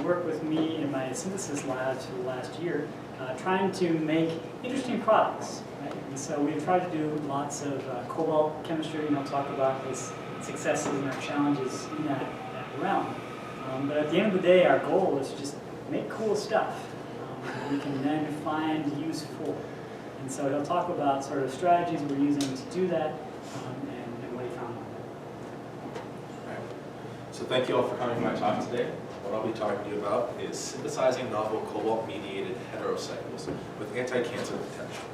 worked with me in my synthesis labs for the last year, trying to make interesting products. Right? And so we've tried to do lots of cobalt chemistry, and I'll talk about his successes and our challenges in that realm. But at the end of the day, our goal is to just make cool stuff that we can then find use for. And so he'll talk about sort of strategies we're using to do that and what he found. All right. So thank you all for coming to my talk today. What I'll be talking to you about is synthesizing novel cobalt mediated heterocycles with anti-cancer potential.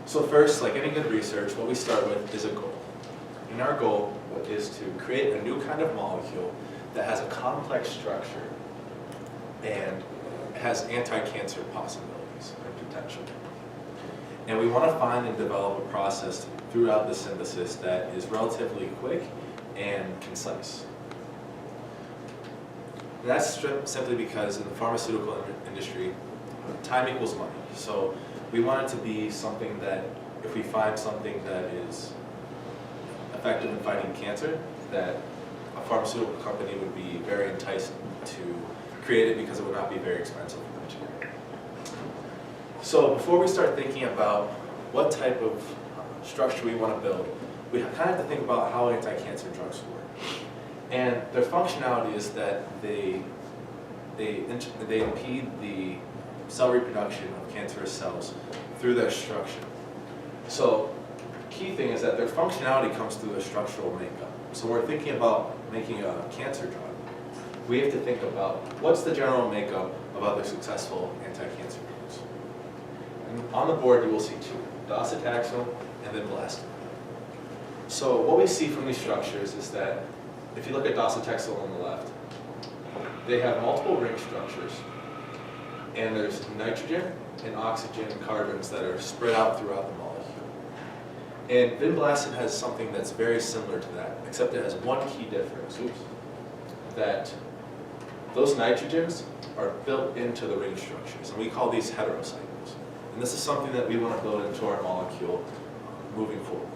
So first, like any good research, what we start with is a goal. And our goal is to create a new kind of molecule that has a complex structure and has anti-cancer possibilities and potential. And we want to find and develop a process throughout the synthesis that is relatively quick and concise. And that's simply because in the pharmaceutical industry, time equals money. So we want it to be something that if we find something that is effective in fighting cancer, that a pharmaceutical company would be very enticed to create it because it would not be very expensive for engineering. So before we start thinking about what type of structure we want to build, we kind of have to think about how anti-cancer drugs work. And their functionality is that they impede the cell reproduction of cancerous cells through their structure. So key thing is that their functionality comes through their structural makeup. So when we're thinking about making a cancer drug, we have to think about what's the general makeup of other successful anti-cancer drugs. And on the board you will see two, docetaxel and vinblastine. So what we see from these structures is that if you look at docetaxel on the left, they have multiple ring structures, and there's nitrogen and oxygen and carbons that are spread out throughout the molecule. And vinblastine has something that's very similar to that, except it has one key difference, that those nitrogens are built into the ring structures, and we call these heterocycles. And this is something that we want to build into our molecule moving forward.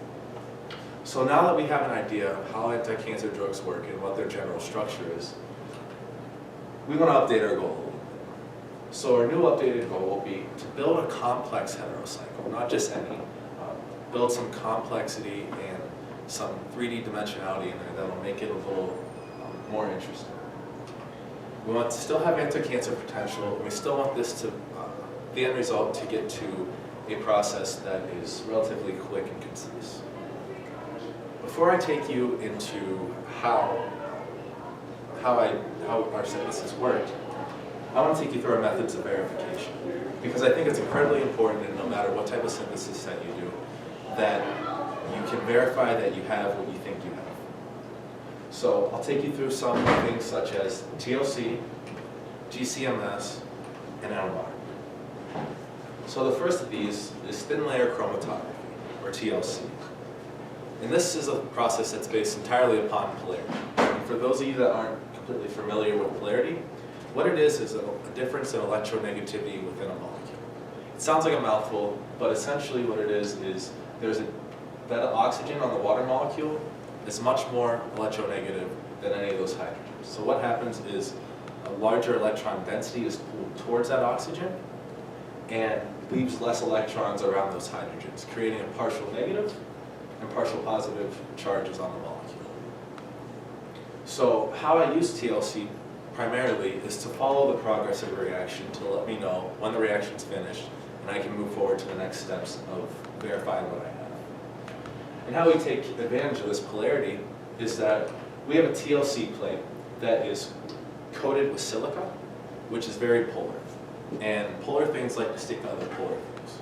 So now that we have an idea of how anti-cancer drugs work and what their general structure is, we want to update our goal a little bit. So our new updated goal will be to build a complex heterocycle, not just any. Build some complexity and some 3D dimensionality in there that will make it a little more interesting. We want to still have anti-cancer potential, and we still want this to, the end result, to get to a process that is relatively quick and concise. Before I take you into how our synthesis worked, I want to take you through our methods of verification, because I think it's incredibly important that no matter what type of synthesis that you do, that you can verify that you have what you think you have. So I'll take you through some things such as TLC, GCMS, and NMR. So the first of these is thin layer chromatography, or TLC. And this is a process that's based entirely upon polarity. And for those of you that aren't completely familiar with polarity, what it is a difference in electronegativity within a molecule. It sounds like a mouthful, but essentially what it is that oxygen on the water molecule is much more electronegative than any of those hydrogens. So what happens is a larger electron density is pulled towards that oxygen and leaves less electrons around those hydrogens, creating a partial negative and partial positive charges on the molecule. So how I use TLC primarily is to follow the progress of a reaction to let me know when the reaction's finished and I can move forward to the next steps of verifying what I have. And how we take advantage of this polarity is that we have a TLC plate that is coated with silica, which is very polar. And polar things like to stick to other polar things.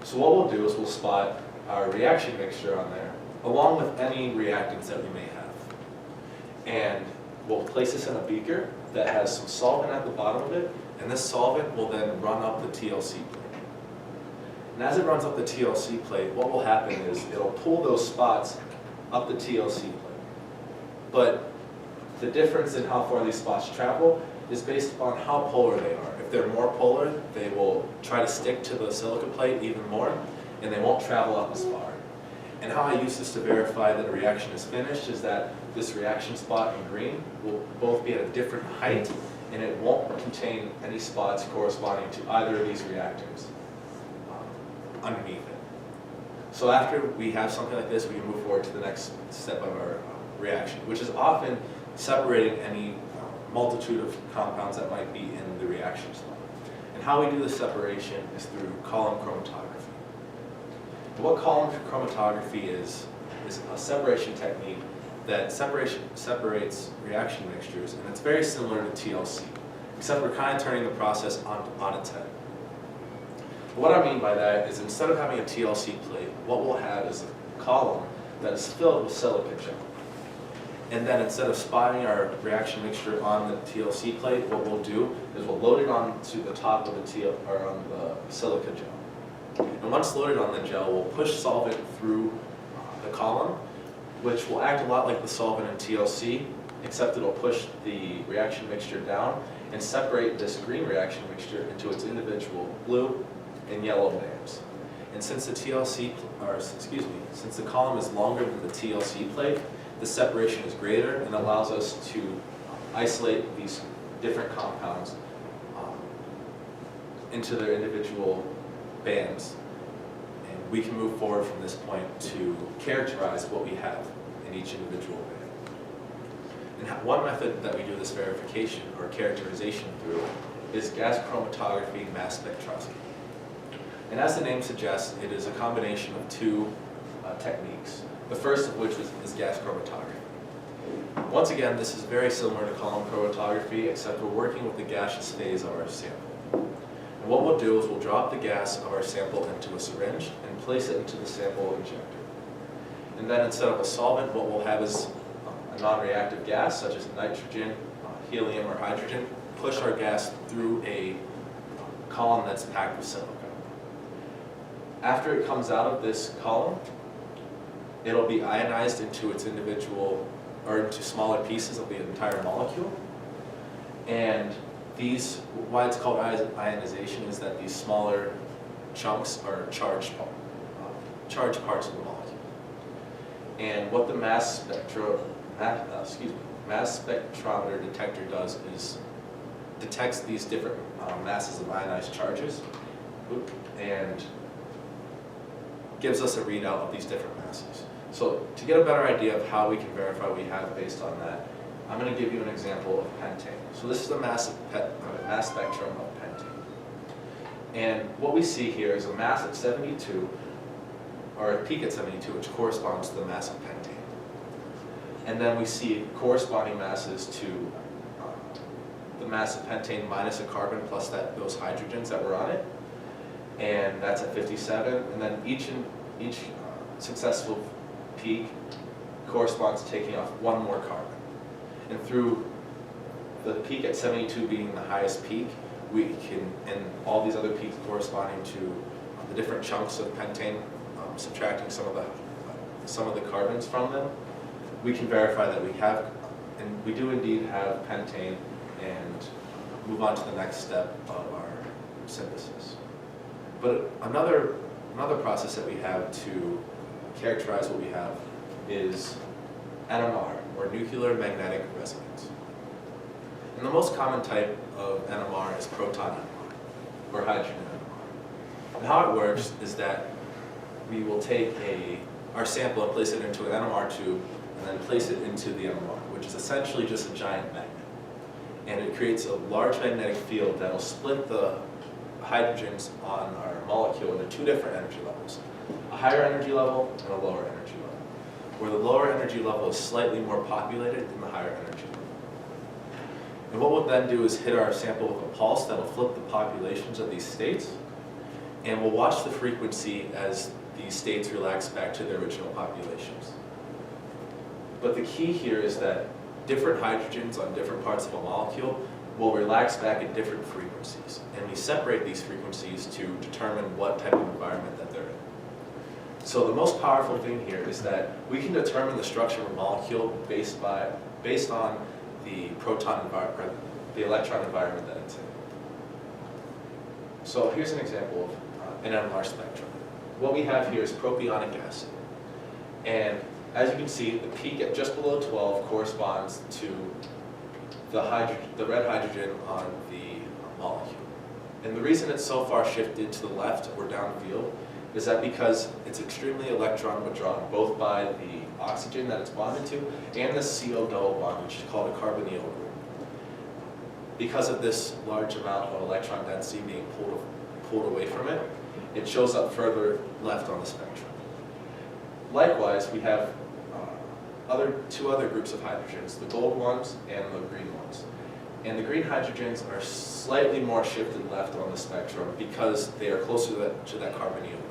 So what we'll do is we'll spot our reaction mixture on there, along with any reactants that we may have. And we'll place this in a beaker that has some solvent at the bottom of it, and this solvent will then run up the TLC plate. And as it runs up the TLC plate, what will happen is it'll pull those spots up the TLC plate. But the difference in how far these spots travel is based upon how polar they are. If they're more polar, they will try to stick to the silica plate even more, and they won't travel up as far. And how I use this to verify that a reaction is finished is that this reaction spot in green will both be at a different height, and it won't contain any spots corresponding to either of these reactors underneath it. So after we have something like this, we can move forward to the next step of our reaction, which is often separating any multitude of compounds that might be in the reaction spot. And how we do the separation is through column chromatography. What column chromatography is a separation technique that separates reaction mixtures, and it's very similar to TLC, except we're kind of turning the process on its head. What I mean by that is instead of having a TLC plate, what we'll have is a column that is filled with silica gel. And then instead of spotting our reaction mixture on the TLC plate, what we'll do is we'll load it onto the top of on the silica gel. And once loaded on the gel, we'll push solvent through the column, which will act a lot like the solvent in TLC, except it'll push the reaction mixture down and separate this green reaction mixture into its individual blue and yellow bands. And since the since the column is longer than the TLC plate, the separation is greater and allows us to isolate these different compounds into their individual bands. And we can move forward from this point to characterize what we have in each individual band. And one method that we do this verification or characterization through is gas chromatography mass spectroscopy. And as the name suggests, it is a combination of two techniques. The first of which is gas chromatography. Once again, this is very similar to column chromatography, except we're working with the gaseous phase of our sample. And what we'll do is we'll drop the gas of our sample into a syringe and place it into the sample injector. And then instead of a solvent, what we'll have is a non-reactive gas, such as nitrogen, helium, or hydrogen, push our gas through a column that's packed with silica. After it comes out of this column, it'll be ionized into its individual, or into smaller pieces of the entire molecule. And why it's called ionization is that these smaller chunks are charged parts of the molecule. And what the mass spectrometer detector does is detects these different masses of ionized charges and gives us a readout of these different masses. So to get a better idea of how we can verify what we have based on that, I'm going to give you an example of pentane. So this is the mass spectrum of pentane. And what we see here is a mass at 72, or a peak at 72, which corresponds to the mass of pentane. And then we see corresponding masses to the mass of pentane minus a carbon plus those hydrogens that were on it. And that's at 57, and then each successful peak corresponds to taking off one more carbon. And through the peak at 72 being the highest peak, we can, and all these other peaks corresponding to the different chunks of pentane, subtracting some of the carbons from them, we can verify that we have, and we do indeed have pentane, and move on to the next step of our synthesis. But another process that we have to characterize what we have is NMR, or nuclear magnetic resonance. And the most common type of NMR is proton NMR, or hydrogen NMR. And how it works is that we will take our sample and place it into an NMR tube, and then place it into the NMR, which is essentially just a giant magnet. And it creates a large magnetic field that will split the hydrogens on our molecule into two different energy levels, a higher energy level and a lower energy level, where the lower energy level is slightly more populated than the higher energy level. And what we'll then do is hit our sample with a pulse that will flip the populations of these states, and we'll watch the frequency as these states relax back to their original populations. But the key here is that different hydrogens on different parts of a molecule will relax back at different frequencies. And we separate these frequencies to determine what type of environment that they're in. So the most powerful thing here is that we can determine the structure of a molecule based on the the electron environment that it's in. So here's an example of an NMR spectrum. What we have here is propionic acid. And as you can see, the peak at just below 12 corresponds to the red hydrogen on the molecule. And the reason it's so far shifted to the left or downfield is that because it's extremely electron withdrawn, both by the oxygen that it's bonded to and the CO double bond, which is called a carbonyl group. Because of this large amount of electron density being pulled away from it, it shows up further left on the spectrum. Likewise, we have two other groups of hydrogens, the gold ones and the green ones. And the green hydrogens are slightly more shifted left on the spectrum because they are closer to that carbonyl group.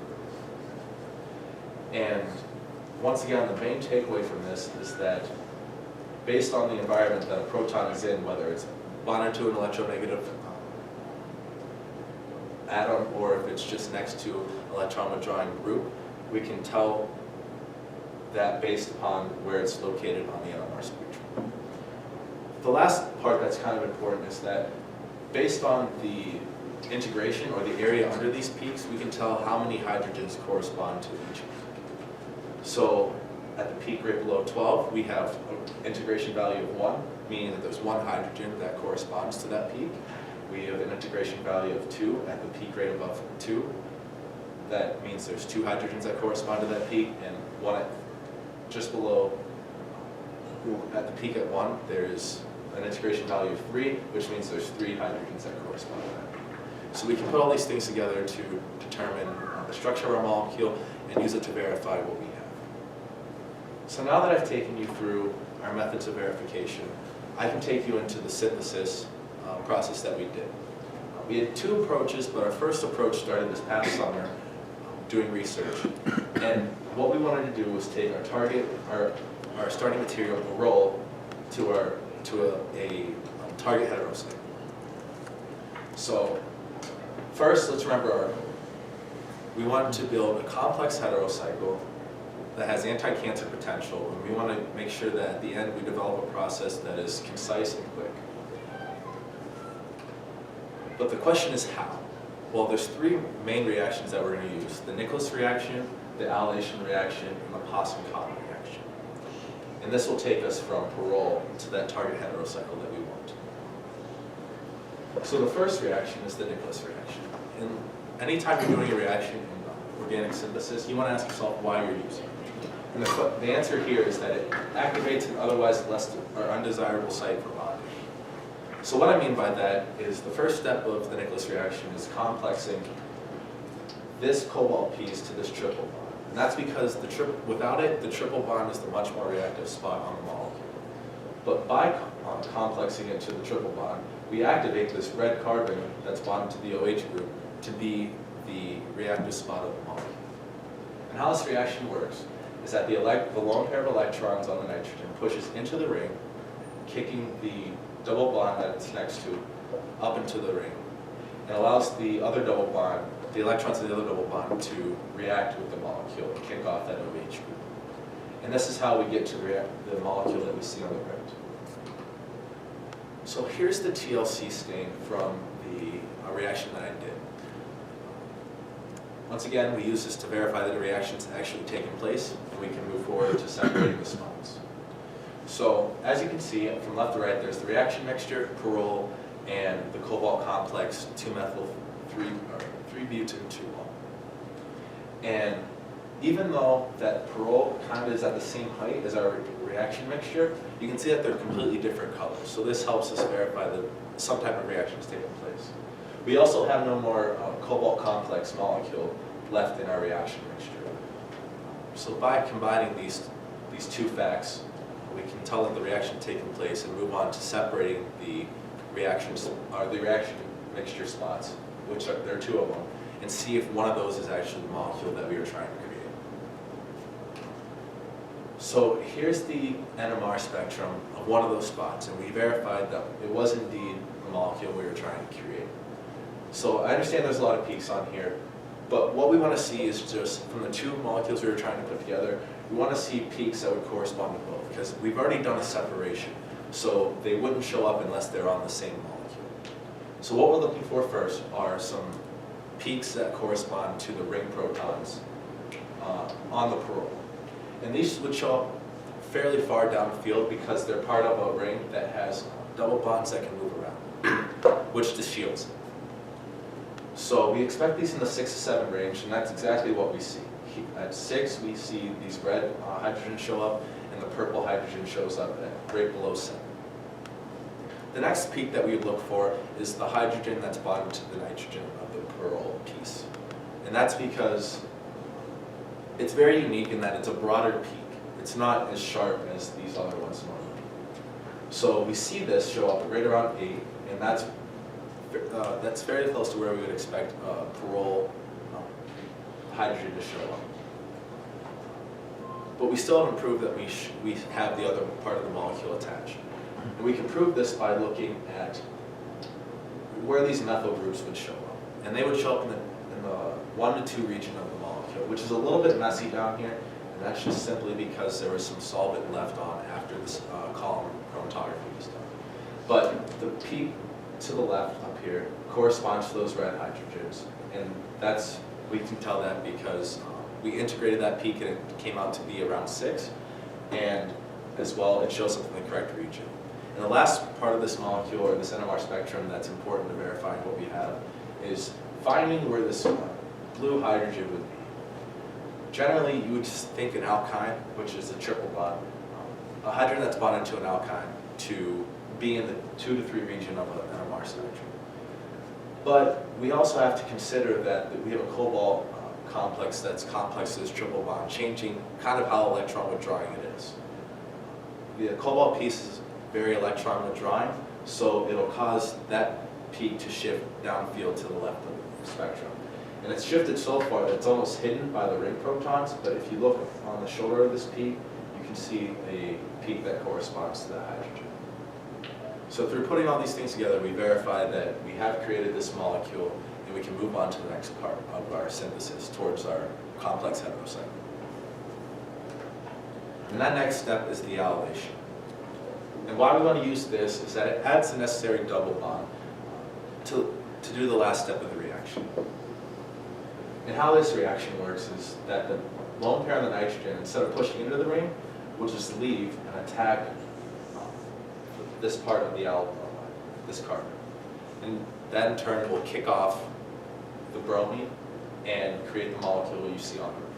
And once again, the main takeaway from this is that based on the environment that a proton is in, whether it's bonded to an electronegative atom or if it's just next to an electron withdrawing group, we can tell that based upon where it's located on the NMR spectrum. The last part that's kind of important is that based on the integration or the area under these peaks, we can tell how many hydrogens correspond to each peak. So at the peak right below 12, we have an integration value of 1, meaning that there's one hydrogen that corresponds to that peak. We have an integration value of 2 at the peak right above 2. That means there's 2 hydrogens that correspond to that peak, and 1 at just below, at the peak at 1, there's an integration value of 3, which means there's 3 hydrogens that correspond to that. So we can put all these things together to determine the structure of our molecule and use it to verify what we have. So now that I've taken you through our methods of verification, I can take you into the synthesis process that we did. We had 2 approaches, but our first approach started this past summer doing research. And what we wanted to do was take our target, our starting material, parole, to a target heterocycle. So first, let's remember, we want to build a complex heterocycle that has anti-cancer potential, and we want to make sure that at the end we develop a process that is concise and quick. But the question is how? Well, there's 3 main reactions that we're going to use: the Nicholas reaction, the alylation reaction, and the Poisson-Common reaction. And this will take us from parole to that target heterocycle that we want. So the first reaction is the Nicholas reaction. And anytime you're doing a reaction in organic synthesis, you want to ask yourself why you're using it. And the answer here is that it activates an otherwise less or undesirable site for bonding. So what I mean by that is the first step of the Nicholas reaction is complexing this cobalt piece to this triple bond. And that's because without it, the triple bond is the much more reactive spot on the molecule. But by complexing it to the triple bond, we activate this red carbon that's bonded to the OH group to be the reactive spot of the molecule. And how this reaction works is that the lone pair of electrons on the nitrogen pushes into the ring, kicking the double bond that it's next to up into the ring, and allows the other double bond, the electrons of the other double bond, to react with the molecule and kick off that OH group. And this is how we get to the molecule that we see on the right. So here's the Tlc stain from the reaction that I did. Once again, we use this to verify that the reaction's actually taken place, and we can move forward to separating the spots. So as you can see, from left to right, there's the reaction mixture, parole, and the cobalt complex 2-methyl-3-butene-2-ol. And even though that parole kind of is at the same height as our reaction mixture, you can see that they're completely different colors. So this helps us verify that some type of reaction is taking place. We also have no more cobalt complex molecule left in our reaction mixture. So by combining these 2 facts, we can tell that the reaction is taking place and move on to separating the reaction mixture spots, which there are 2 of them, and see if one of those is actually the molecule that we were trying to create. So here's the NMR spectrum of one of those spots, and we verified that it was indeed the molecule we were trying to create. So I understand there's a lot of peaks on here, but what we want to see is just from the 2 molecules we were trying to put together, we want to see peaks that would correspond to both, because we've already done a separation, so they wouldn't show up unless they're on the same molecule. So what we're looking for first are some peaks that correspond to the ring protons on the parole. And these would show up fairly far downfield because they're part of a ring that has double bonds that can move around, which just shields. So we expect these in the 6 to 7 range, and that's exactly what we see. At 6, we see these red hydrogens show up, and the purple hydrogen shows up at right below 7. The next peak that we would look for is the hydrogen that's bonded to the nitrogen of the pearl piece. And that's because it's very unique in that it's a broader peak. It's not as sharp as these other ones normally. So we see this show up right around 8, and that's very close to where we would expect pearl hydrogen to show up. But we still haven't proved that we have the other part of the molecule attached. And we can prove this by looking at where these methyl groups would show up. And they would show up in the 1 to 2 region of the molecule, which is a little bit messy down here. And that's just simply because there was some solvent left on after this column chromatography was done. But the peak to the left up here corresponds to those red hydrogens. And we can tell that because we integrated that peak and it came out to be around 6. And as well, it shows up in the correct region. And the last part of this molecule, or this NMR spectrum, that's important to verifying what we have, is finding where this blue hydrogen would be. Generally, you would just think an alkyne, which is a triple bond, a hydrogen that's bonded to an alkyne, to be in the 2 to 3 region of an NMR spectrum. But we also have to consider that we have a cobalt complex that's complex to this triple bond, changing kind of how electron withdrawing it is. The cobalt piece is very electron withdrawing, so it'll cause that peak to shift downfield to the left of the spectrum. And it's shifted so far that it's almost hidden by the ring protons, but if you look on the shoulder of this peak, you can see a peak that corresponds to that hydrogen. So through putting all these things together, we verify that we have created this molecule, and we can move on to the next part of our synthesis towards our complex heterocycle. And that next step is the alylation. And why we want to use this is that it adds the necessary double bond to do the last step of the reaction. And how this reaction works is that the lone pair on the nitrogen, instead of pushing into the ring, will just leave and attack this part of the alkyl, this carbon. And that in turn will kick off the bromine and create the molecule you see on the right.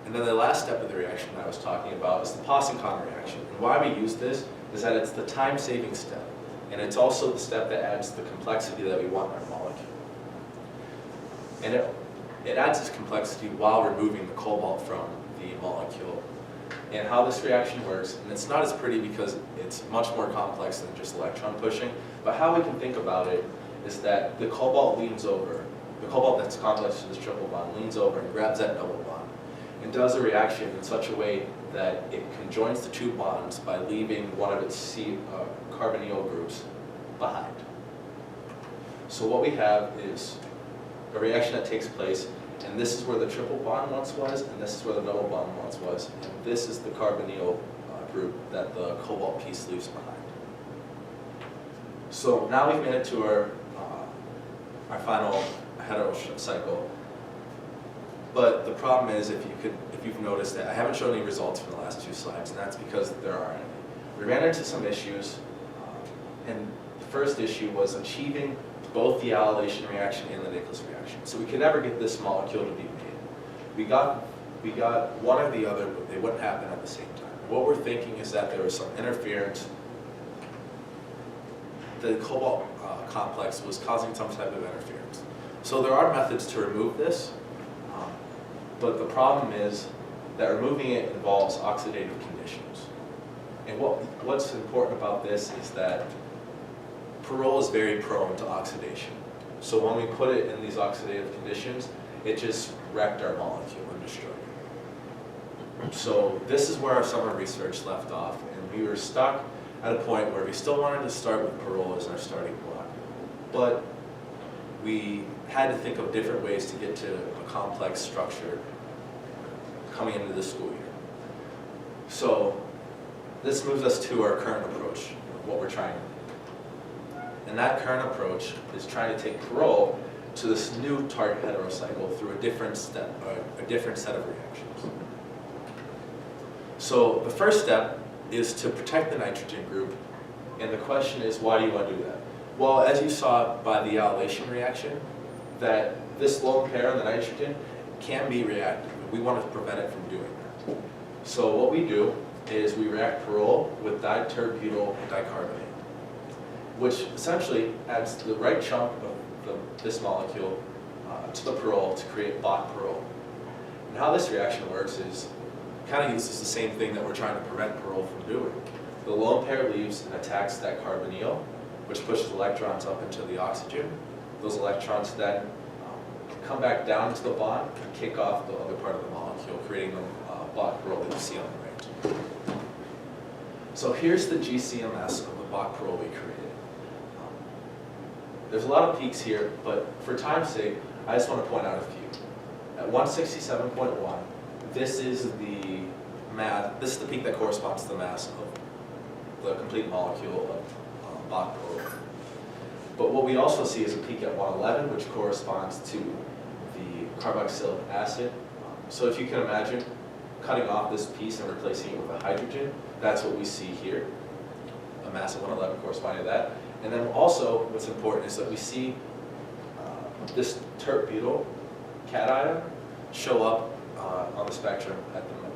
And then the last step of the reaction that I was talking about is the Poisson-Kahn reaction. And why we use this is that it's the time-saving step. And it's also the step that adds the complexity that we want in our molecule. And it adds this complexity while removing the cobalt from the molecule. And how this reaction works, and it's not as pretty because it's much more complex than just electron pushing, but how we can think about it is that the cobalt leans over, the cobalt that's complex to this triple bond leans over and grabs that double bond, and does a reaction in such a way that it conjoins the two bonds by leaving one of its carbonyl groups behind. So what we have is a reaction that takes place, and this is where the triple bond once was, and this is where the double bond once was, and this is the carbonyl group that the cobalt piece leaves behind. So now we've made it to our final heterocycle. But the problem is, if you've noticed that I haven't shown any results from the last 2 slides, and that's because there aren't any. We ran into some issues, and the first issue was achieving both the alylation reaction and the Nichols reaction. So we could never get this molecule to be made. We got one or the other, but they wouldn't happen at the same time. What we're thinking is that there was some interference. The cobalt complex was causing some type of interference. So there are methods to remove this, but the problem is that removing it involves oxidative conditions. And what's important about this is that Perol is very prone to oxidation. So when we put it in these oxidative conditions, it just wrecked our molecule and destroyed it. So this is where our summer research left off, and we were stuck at a point where we still wanted to start with Perol as our starting block. But we had to think of different ways to get to a complex structure coming into the school year. So this moves us to our current approach, what we're trying to do. And that current approach is trying to take Perol to this new target heterocycle through a different step, a different set of reactions. So the first step is to protect the nitrogen group, and the question is, why do you want to do that? Well, as you saw by the alylation reaction, that this lone pair on the nitrogen can be reactive, and we want to prevent it from doing that. So what we do is we react pyrrole with diterbutyl dicarbonate, which essentially adds the right chunk of this molecule to the pyrrole to create Bach pyrrole. And how this reaction works is, kind of uses the same thing that we're trying to prevent pyrrole from doing. The lone pair leaves and attacks that carbonyl, which pushes electrons up into the oxygen. Those electrons then come back down to the bond and kick off the other part of the molecule, creating the Bach pyrrole that you see on the right. So here's the GCMS of the Bach pyrrole we created. There's a lot of peaks here, but for time's sake, I just want to point out a few. At 167.1, this is the mass. This is the peak that corresponds to the mass of the complete molecule of Bach pyrrole. But what we also see is a peak at 111, which corresponds to the carboxylic acid. So if you can imagine cutting off this piece and replacing it with a hydrogen, that's what we see here. A mass of 111 corresponding to that. And then also, what's important is that we see this terp-butyl cation show up on the spectrum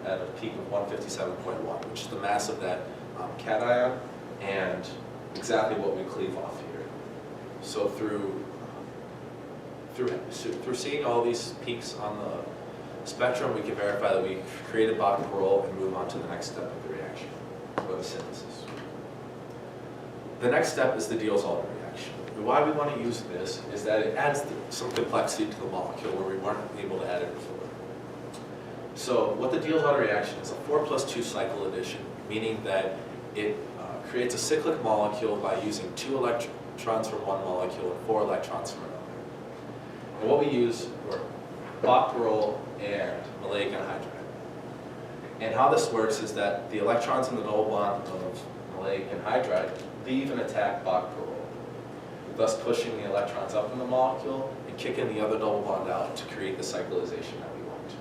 at a peak of 157.1, which is the mass of that cation, and exactly what we cleave off here. So through seeing all these peaks on the spectrum, we can verify that we created Bach pyrrole and move on to the next step of the reaction, or the synthesis. The next step is the Diels-Alder reaction. And why we want to use this is that it adds some complexity to the molecule where we weren't able to add it before. So what the Diels-Alder reaction is a 4+2 cycle addition, meaning that it creates a cyclic molecule by using 2 electrons from one molecule and 4 electrons from another. And what we use were Bach pyrrole and maleic anhydride. And how this works is that the electrons in the double bond of maleic anhydride leave and attack Bach pyrrole, thus pushing the electrons up in the molecule and kicking the other double bond out to create the cyclization that we want.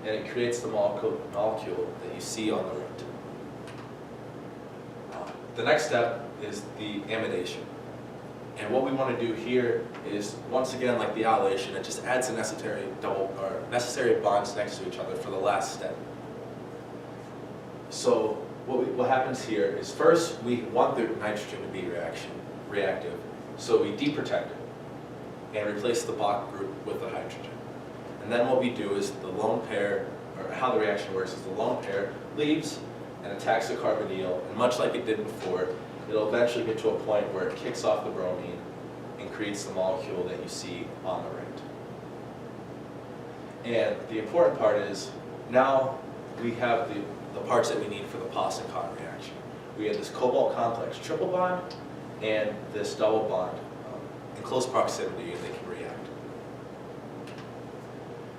And it creates the molecule that you see on the right. The next step is the amidation. And what we want to do here is, once again, like the alylation, it just adds the necessary bonds next to each other for the last step. So what happens here is, first we want the nitrogen to be reactive, so we deprotect it and replace the Bach group with the hydrogen. And then what we do is the lone pair, or how the reaction works is the lone pair leaves and attacks the carbonyl, and much like it did before, it'll eventually get to a point where it kicks off the bromine and creates the molecule that you see on the right. And the important part is, now we have the parts that we need for the Propionic reaction. We have this cobalt complex triple bond and this double bond in close proximity, and they can react.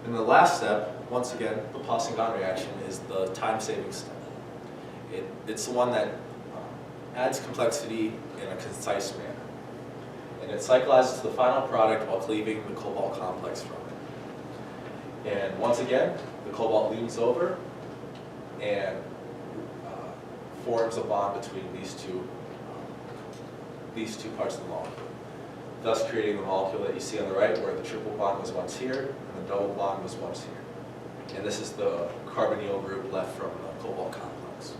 And the last step, once again, the Propionic reaction, is the time-saving step. It's the one that adds complexity in a concise manner. And it cyclizes to the final product while cleaving the cobalt complex from it. And once again, the cobalt leans over and forms a bond between these two parts of the molecule, thus creating the molecule that you see on the right, where the triple bond was once here and the double bond was once here. And this is the carbonyl group left from the cobalt complex.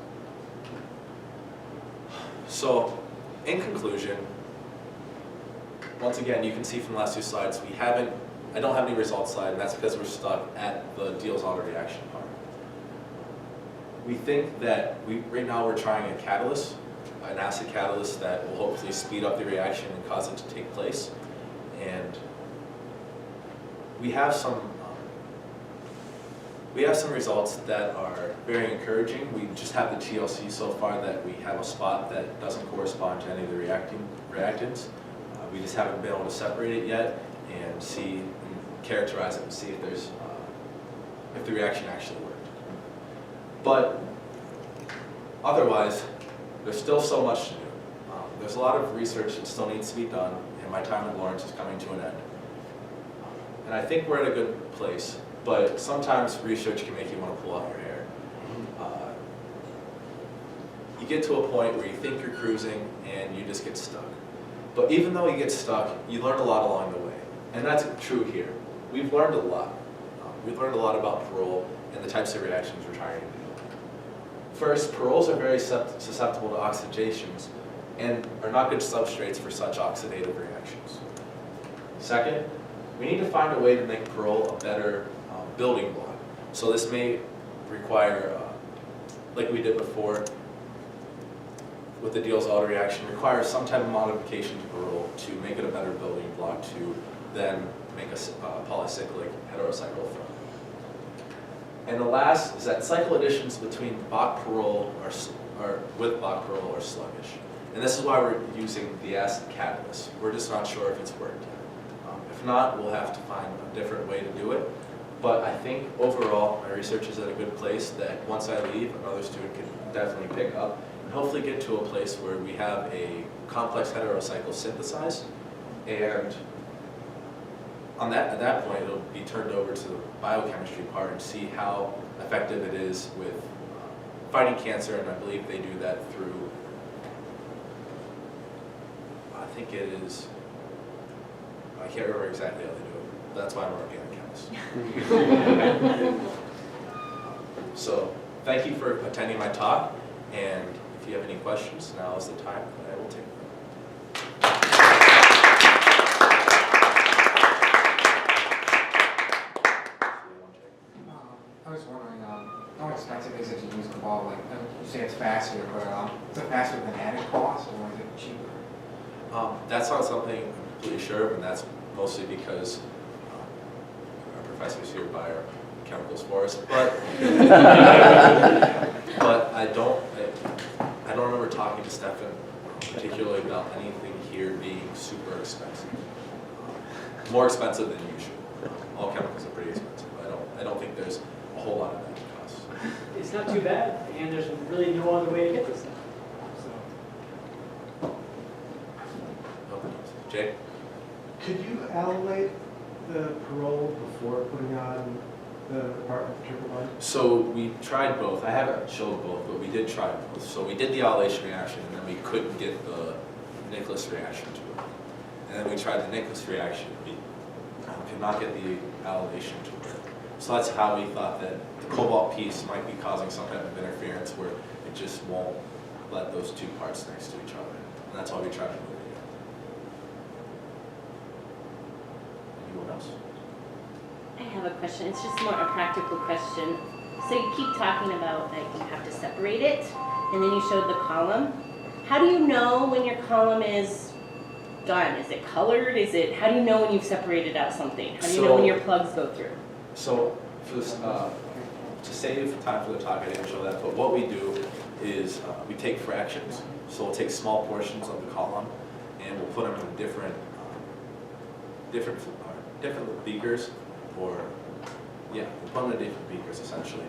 So, in conclusion, once again, you can see from the last 2 slides, I don't have any results slide, and that's because we're stuck at the Diels-Alder reaction part. We think that right now we're trying a catalyst, an acid catalyst that will hopefully speed up the reaction and cause it to take place. And we have some results that are very encouraging. We just have the TLC so far that we have a spot that doesn't correspond to any of the reactants. We just haven't been able to separate it yet and characterize it and see if the reaction actually worked. But otherwise, there's still so much to do. There's a lot of research that still needs to be done, and my time at Lawrence is coming to an end. And I think we're at a good place, but sometimes research can make you want to pull out your hair. You get to a point where you think you're cruising and you just get stuck. But even though you get stuck, you learn a lot along the way. And that's true here. We've learned a lot. We've learned a lot about parole and the types of reactions we're trying to do. First, paroles are very susceptible to oxidations and are not good substrates for such oxidative reactions. Second, we need to find a way to make parole a better building block. So this may require, like we did before with the Diels-Alder reaction, requires some type of modification to parole to make it a better building block to then make a polycyclic heterocycle from. And the last is that cycle additions between Bach parole or with Bach parole are sluggish. And this is why we're using the acid catalyst. We're just not sure if it's worked yet. If not, we'll have to find a different way to do it. But I think overall, my research is at a good place that once I leave, another student can definitely pick up and hopefully get to a place where we have a complex heterocycle synthesized. And at that point, it'll be turned over to the biochemistry part and see how effective it is with fighting cancer. And I believe they do that through, I think it is, I can't remember exactly how they do it. That's why I'm an organic chemist. So thank you for attending my talk. And if you have any questions, now is the time that I will take them. I was wondering, how expensive is it to use Cobalt? Like, you say it's faster, but is it faster than added cost, or is it cheaper? That's not something I'm completely sure of, and that's mostly because our professors here buy our chemicals for us. But but I don't remember talking to Stefan particularly about anything here being super expensive. More expensive than usual. All chemicals are pretty expensive. I don't think there's a whole lot of that cost. It's not too bad, and there's really no other way to get this stuff. So. Jay? Could you allocate the parole before putting on the part with the triple bind? So we tried both. I haven't showed both, but we did try both. So we did the alylation reaction, and then we couldn't get the Nicholas reaction to it. And then we tried the Nicholas reaction. We could not get the alylation to it. So that's how we thought that the cobalt piece might be causing some kind of interference where it just won't let those two parts next to each other. And that's why we tried to move it. Anyone else? I have a question. It's just more a practical question. So you keep talking about that you have to separate it, and then you showed the column. How do you know when your column is done? Is it colored? How do you know when you've separated out something? How do you know when your plugs go through? So for this, to save time for the talk, I didn't show that, but what we do is we take fractions. So we'll take small portions of the column and we'll put them in different beakers, we'll put them in different beakers essentially.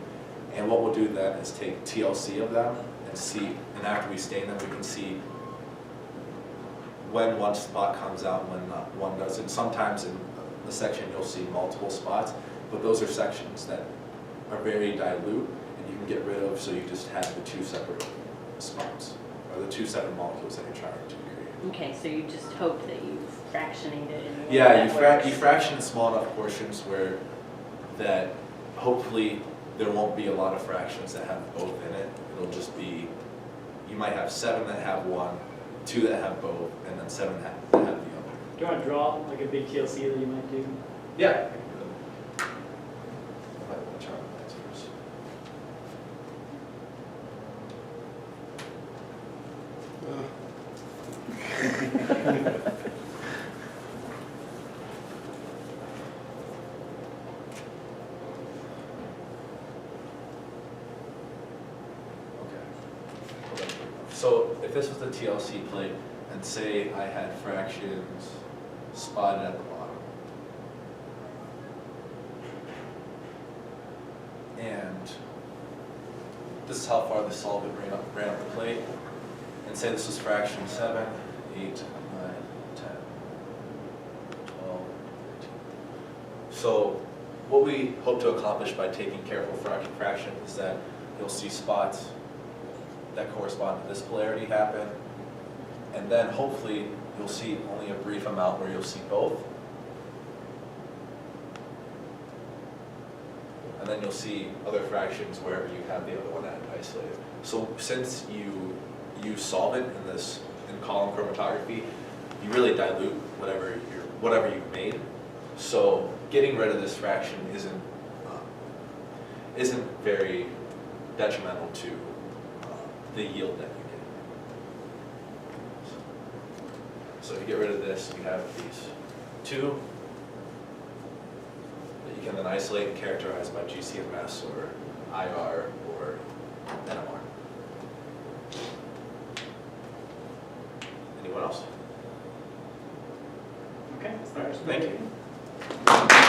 And what we'll do then is take TLC of them and after we stain them, we can see when one spot comes out and when one doesn't. Sometimes in the section you'll see multiple spots, but those are sections that are very dilute and you can get rid of, so you just have the two separate spots, or the two separate molecules that you're trying to create. Okay, so you just hope that you've fractionated it. And Yeah, you fraction in small enough portions where that hopefully there won't be a lot of fractions that have both in it. It'll just be, you might have 7 that have one, 2 that have both, and then 7 that have the other. Do you want to draw like a big TLC that you might do? Yeah. So if this was the TLC plate, and say I had fractions spotted at the bottom, and this is how far the solvent ran up the plate, and say this was fraction 7, 8, 9, 10, 12, 13. what we hope to accomplish by taking careful fraction is that you'll see spots that correspond to this polarity happen, and then hopefully you'll see only a brief amount where you'll see both. And then you'll see other fractions wherever you have the other one isolated. So since you use solvent in column chromatography, you really dilute whatever you've made. So getting rid of this fraction isn't very detrimental to the yield that you get. So if you get rid of this, you have these two that you can then isolate and characterize by GCMS or IR or NMR. Anyone else? Okay, Thank you.